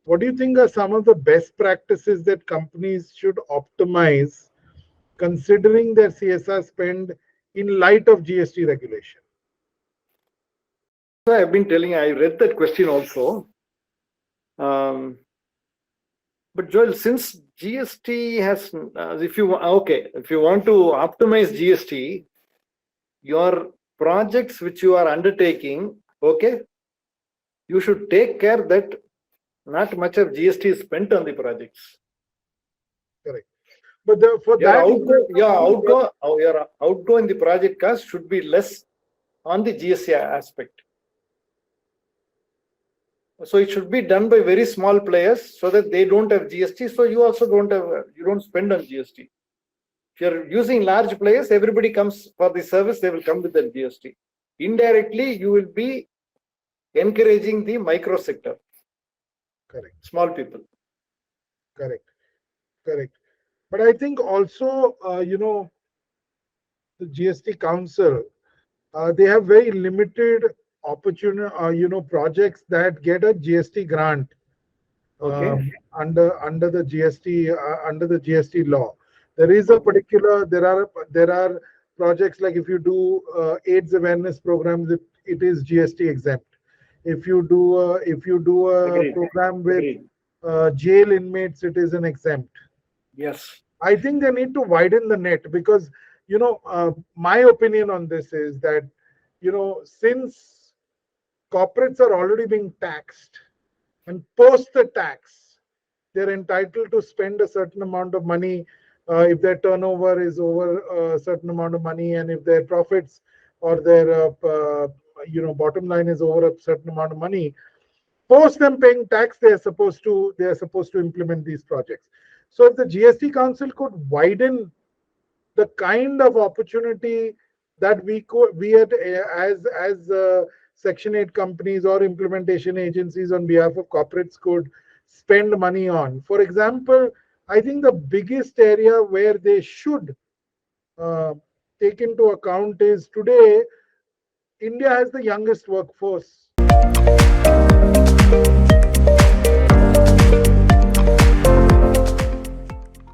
what do you think are some of the best practices that companies should optimize considering their CSR spend in light of GST regulation? So I've been telling, I read that question also. But Joel, since GST has, if you want to optimize GST, your projects which you are undertaking, okay, you should take care that not much of GST is spent on the projects. Correct. But your outgo in the project cost should be less on the GST aspect. So it should be done by very small players so that they don't have GST. So you also don't spend on GST. If you're using large players, everybody comes for the service, they will come with the GST. Indirectly, you will be encouraging the micro sector. Correct. Small people. Correct. But I think also, the GST Council, they have very limited opportunity, projects that get a GST grant under the GST law. There is a particular, there are projects like if you do AIDS awareness programs, it is GST exempt. If you do a program with jail inmates, it is an exempt. Yes. I think they need to widen the net because, my opinion on this is that, since corporates are already being taxed and post the tax, they're entitled to spend a certain amount of money if their turnover is over a certain amount of money, and if their profits or their bottom line is over a certain amount of money. Post them paying tax, they are supposed to implement these projects. So if the GST Council could widen the kind of opportunity that we as Section 8 companies or implementation agencies on behalf of corporates could spend money on. For example, I think the biggest area where they should take into account is today, India has the youngest workforce.